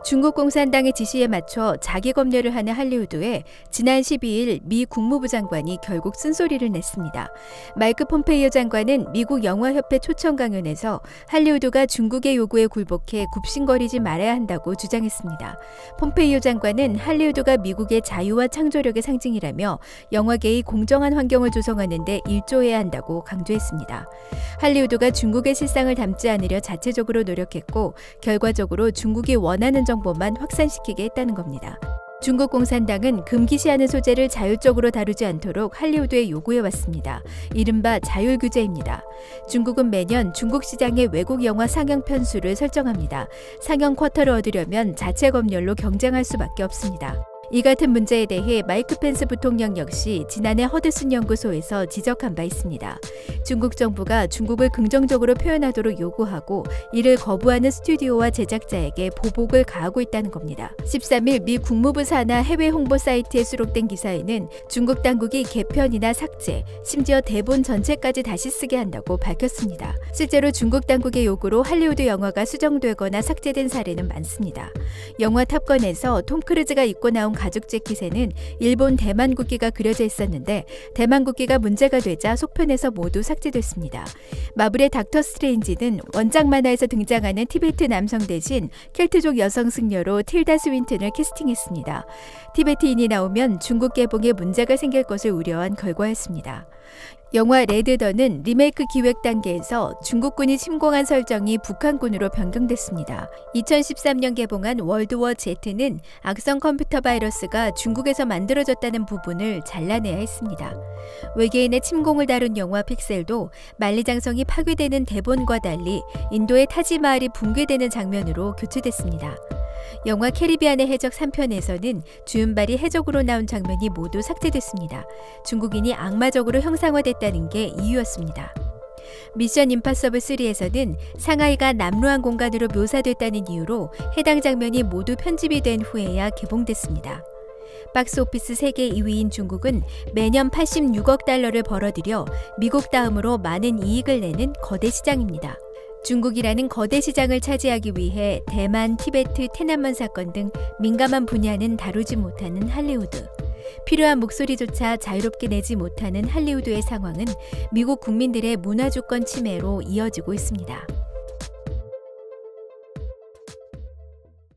중국 공산당의 지시에 맞춰 자기 검열을 하는 할리우드에 지난 12일 미 국무부 장관이 결국 쓴소리를 냈습니다. 마이크 폼페이오 장관은 미국 영화협회 초청 강연에서 할리우드가 중국의 요구에 굴복해 굽신거리지 말아야 한다고 주장했습니다. 폼페이오 장관은 할리우드가 미국의 자유와 창조력의 상징이라며 영화계의 공정한 환경을 조성하는 데 일조해야 한다고 강조했습니다. 할리우드가 중국의 실상을 담지 않으려 자체적으로 노력했고 결과적으로 중국이 원하는 정보만 확산시키게 했다는 겁니다. 중국 공산당은 금기시하는 소재를 자율적으로 다루지 않도록 할리우드에 요구해왔습니다. 이른바 자율 규제입니다. 중국은 매년 중국 시장의 외국 영화 상영 편수를 설정합니다. 상영 쿼터를 얻으려면 자체 검열로 경쟁할 수밖에 없습니다. 이 같은 문제에 대해 마이크 펜스 부통령 역시 지난해 허드슨 연구소에서 지적한 바 있습니다. 중국 정부가 중국을 긍정적으로 표현하도록 요구하고 이를 거부하는 스튜디오와 제작자에게 보복을 가하고 있다는 겁니다. 13일 미 국무부 산하 해외 홍보 사이트에 수록된 기사에는 중국 당국이 개편이나 삭제, 심지어 대본 전체까지 다시 쓰게 한다고 밝혔습니다. 실제로 중국 당국의 요구로 할리우드 영화가 수정되거나 삭제된 사례는 많습니다. 영화 탑건에서 톰 크루즈가 입고 나온 가죽 재킷에는 일본 대만 국기가 그려져 있었는데 대만 국기가 문제가 되자 속편에서 모두 삭제됐습니다. 마블의 닥터 스트레인지는 원작 만화에서 등장하는 티베트 남성 대신 켈트족 여성 승려로 틸다 스윈튼을 캐스팅했습니다. 티베트인이 나오면 중국 개봉에 문제가 생길 것을 우려한 결과였습니다. 영화 레드던은 리메이크 기획 단계에서 중국군이 침공한 설정이 북한군으로 변경됐습니다. 2013년 개봉한 월드워 Z는 악성 컴퓨터 바이러스가 중국에서 만들어졌다는 부분을 잘라내야 했습니다. 외계인의 침공을 다룬 영화 픽셀도 만리장성이 파괴되는 대본과 달리 인도의 타지마할이 붕괴되는 장면으로 교체됐습니다. 영화 캐리비안의 해적 3편에서는 주윤발이 해적으로 나온 장면이 모두 삭제됐습니다. 중국인이 악마적으로 형상화됐다는 게 이유였습니다. 미션 임파서블 3에서는 상하이가 남루한 공간으로 묘사됐다는 이유로 해당 장면이 모두 편집이 된 후에야 개봉됐습니다. 박스오피스 세계 2위인 중국은 매년 86억 달러를 벌어들여 미국 다음으로 많은 이익을 내는 거대 시장입니다. 중국이라는 거대 시장을 차지하기 위해 대만, 티베트, 테난먼 사건 등 민감한 분야는 다루지 못하는 할리우드. 필요한 목소리조차 자유롭게 내지 못하는 할리우드의 상황은 미국 국민들의 문화주권 침해로 이어지고 있습니다.